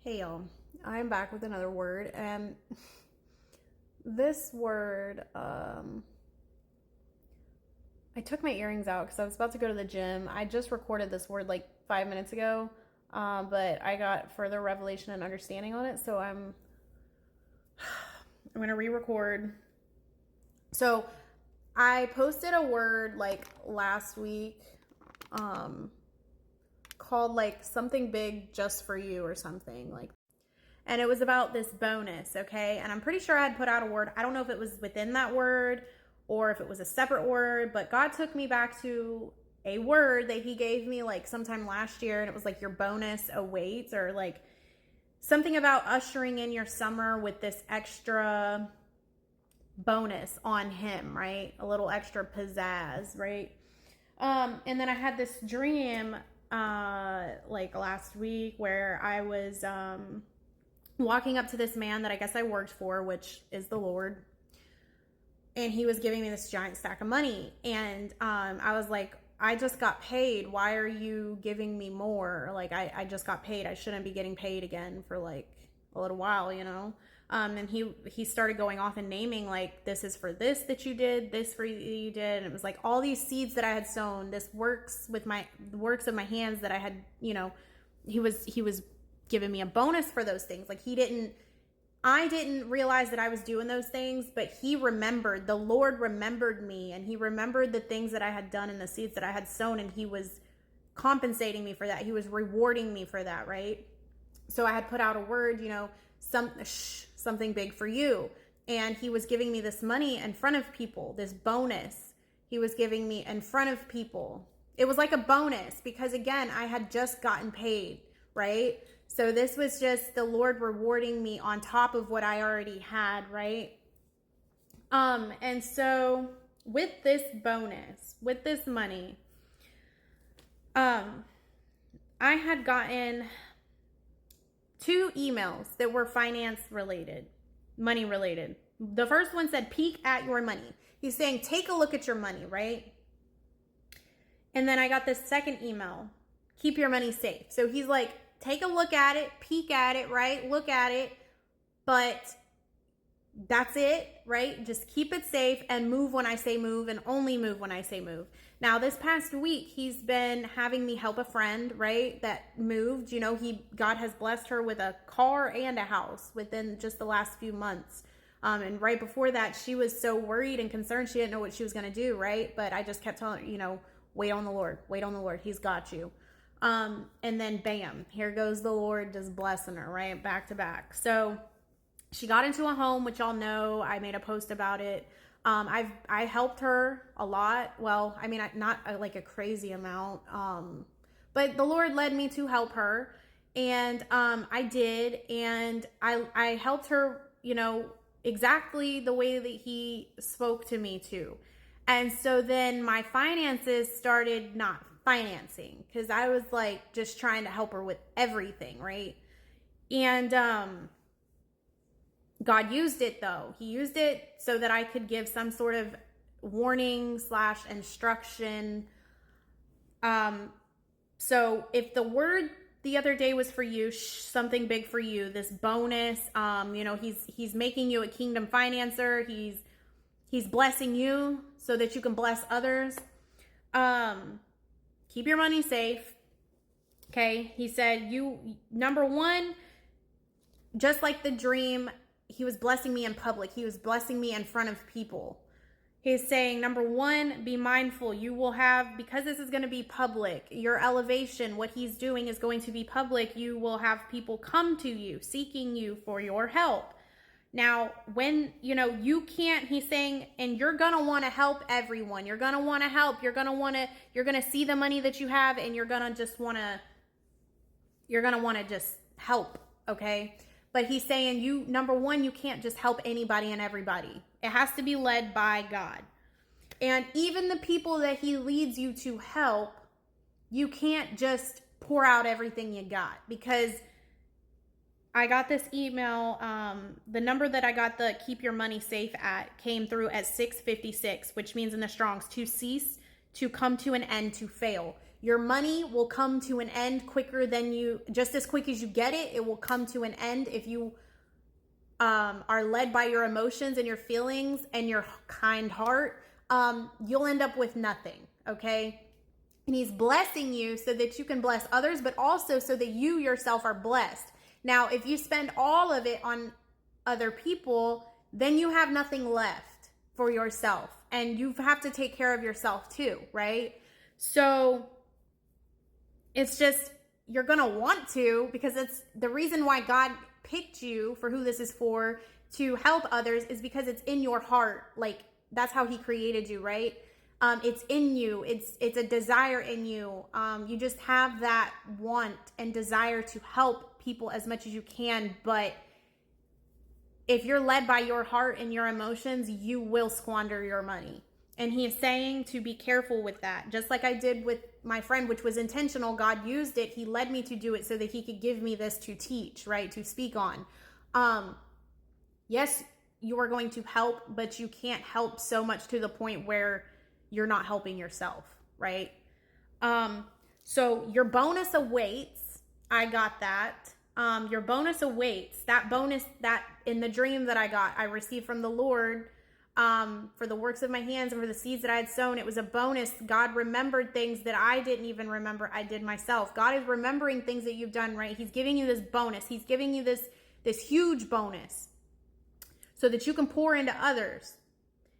Hey y'all, I'm back with another word, and this word, I took my earrings out because I was about to go to the gym. I just recorded this word like 5 minutes ago, but I got further revelation and understanding on it, so I'm gonna re-record. So I posted a word like last week, called like something big just for you or something like. And it was about this bonus, okay? And I'm pretty sure I had put out a word. I don't know if it was within that word or if it was a separate word, but God took me back to a word that He gave me like sometime last year, and it was like your bonus awaits, or like something about ushering in your summer with this extra bonus on Him, right? A little extra pizzazz, right? And then I had this dream like last week where I was walking up to this man that I guess I worked for, which is the Lord. And he was giving me this giant stack of money. And I was like, I just got paid. Why are you giving me more? Like, I just got paid. I shouldn't be getting paid again for like a little while, you know? And he started going off and naming like, this is for this that you did, this for you did. And it was like all these seeds that I had sown, this works of my hands that I had, you know, he was giving me a bonus for those things. Like I didn't realize that I was doing those things, but the Lord remembered me, and He remembered the things that I had done and the seeds that I had sown, and He was compensating me for that. He was rewarding me for that, right? So I had put out a word, you know, something big for you. And He was giving me this money in front of people, this bonus He was giving me in front of people. It was like a bonus because, again, I had just gotten paid, right? So this was just the Lord rewarding me on top of what I already had, right? And so with this bonus, with this money, I had gotten 2 emails that were finance related, money related. The first one said, peek at your money. He's saying, take a look at your money, right? And then I got this second email, keep your money safe. So he's like, take a look at it, peek at it, right? Look at it, but that's it, right? Just keep it safe and move when I say move, and only move when I say move. Now, this past week, he's been having me help a friend, right, that moved. You know, God has blessed her with a car and a house within just the last few months. And right before that, she was so worried and concerned. She didn't know what she was going to do, right? But I just kept telling her, you know, wait on the Lord. Wait on the Lord. He's got you. And then bam, here goes the Lord just blessing her, right? Back to back. So she got into a home, which y'all know. I made a post about it. I helped her a lot. Well, I mean, not like a crazy amount. But the Lord led me to help her, and I did, and I helped her, you know, exactly the way that He spoke to me to. And so then my finances started not financing because I was like just trying to help her with everything, right? And God used it though. He used it so that I could give some sort of warning / instruction. So if the word the other day was for you, something big for you, this bonus, you know, he's making you a kingdom financer. He's blessing you so that you can bless others. Keep your money safe. Okay. He said, number one, just like the dream, He was blessing me in public. He was blessing me in front of people. He's saying, number one, be mindful. You will have, because this is going to be public, your elevation, what He's doing is going to be public. You will have people come to you, seeking you for your help. Now, when, you know, you can't, He's saying, and you're going to want to help everyone. You're going to want to help. You're going to see the money that you have, and you're going to want to just help. Okay. But He's saying, number one, you can't just help anybody and everybody. It has to be led by God. And even the people that He leads you to help, you can't just pour out everything you got, because I got this email, the number that I got the keep your money safe at came through at 656, which means in the Strongs, to cease, to come to an end, to fail. Your money will come to an end quicker than just as quick as you get it. It will come to an end if you are led by your emotions and your feelings and your kind heart. You'll end up with nothing, okay? And he's blessing you so that you can bless others, but also so that you yourself are blessed. Now, if you spend all of it on other people, then you have nothing left for yourself. And you have to take care of yourself too, right? So it's just, you're going to want to, because it's the reason why God picked you for who this is for, to help others, is because it's in your heart. Like, that's how he created you, right? It's in you. It's a desire in you. You just have that want and desire to help people as much as you can. But if you're led by your heart and your emotions, you will squander your money. And he is saying to be careful with that. Just like I did with my friend, which was intentional. God used it. He led me to do it so that he could give me this to teach, right? To speak on. Yes, you are going to help, but you can't help so much to the point where you're not helping yourself, right? So your bonus awaits. I got that. Your bonus awaits. That bonus that in the dream that I received from the Lord, for the works of my hands and for the seeds that I had sown. It was a bonus. God remembered things that I didn't even remember I did myself. God is remembering things that you've done, right? He's giving you this bonus. He's giving you this huge bonus so that you can pour into others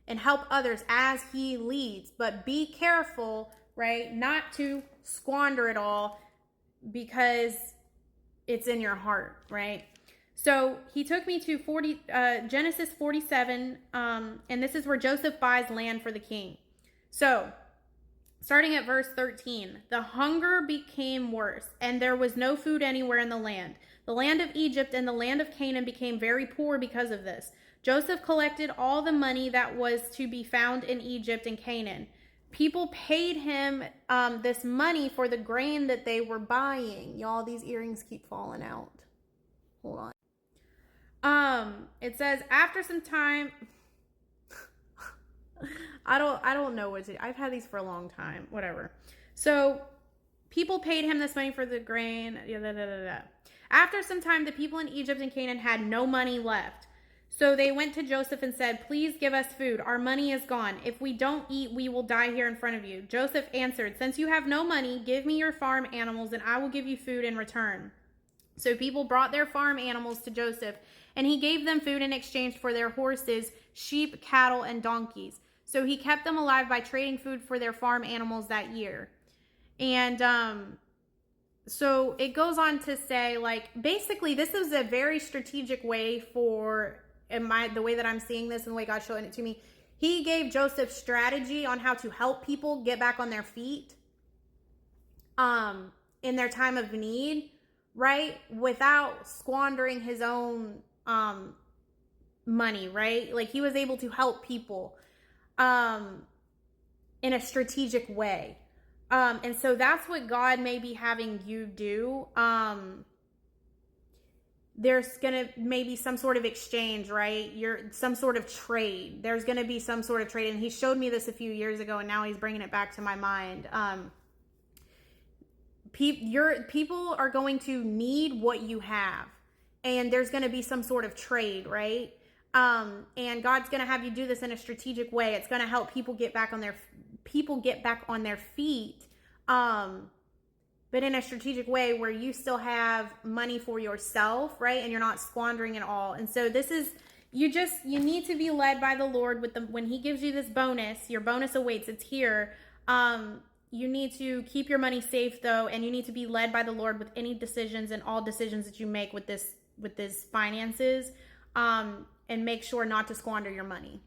and help others as he leads. But be careful, right? Not to squander it all because it's in your heart, right? So he took me to Genesis 47, and this is where Joseph buys land for the king. So, starting at verse 13, the hunger became worse, and there was no food anywhere in the land. The land of Egypt and the land of Canaan became very poor because of this. Joseph collected all the money that was to be found in Egypt and Canaan. People paid him this money for the grain that they were buying. Y'all, these earrings keep falling out. Hold on. It says after some time, I don't know I've had these for a long time, whatever. So people paid him this money for the grain. After some time, the people in Egypt and Canaan had no money left. So they went to Joseph and said, "Please give us food. Our money is gone. If we don't eat, we will die here in front of you." Joseph answered, "Since you have no money, give me your farm animals and I will give you food in return." So people brought their farm animals to Joseph, and he gave them food in exchange for their horses, sheep, cattle, and donkeys. So he kept them alive by trading food for their farm animals that year. And so it goes on to say, like, basically this is a very strategic way for, the way that I'm seeing this and the way God's showing it to me. He gave Joseph strategy on how to help people get back on their feet in their time of need, right? Without squandering his own money, right? Like, he was able to help people in a strategic way. And so that's what God may be having you do. There's gonna maybe some sort of exchange, right? Some sort of trade. There's gonna be some sort of trade, and he showed me this a few years ago, and now he's bringing it back to my mind. People are going to need what you have, and there's going to be some sort of trade, right? And God's going to have you do this in a strategic way. It's going to help people get back on their feet, but in a strategic way where you still have money for yourself, right? And you're not squandering it all. And so this is, you need to be led by the Lord when he gives you this bonus. Your bonus awaits. It's here. You need to keep your money safe, though, and you need to be led by the Lord with any decisions and all decisions that you make with this finances, and make sure not to squander your money.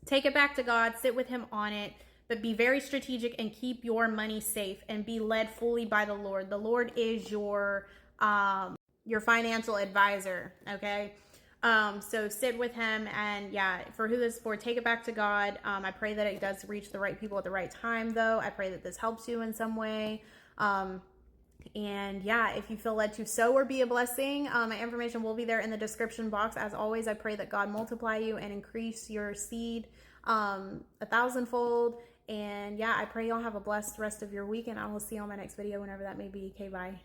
Take it back to God, sit with him on it, but be very strategic and keep your money safe and be led fully by the Lord. The Lord is your financial advisor, okay? So sit with him, and yeah, for who this is for, take it back to God. I pray that it does reach the right people at the right time, though. I pray that this helps you in some way. And yeah, if you feel led to sow or be a blessing, my information will be there in the description box. As always, I pray that God multiply you and increase your seed 1,000-fold. And yeah, I pray y'all have a blessed rest of your week, and I will see you on my next video whenever that may be. Okay, bye.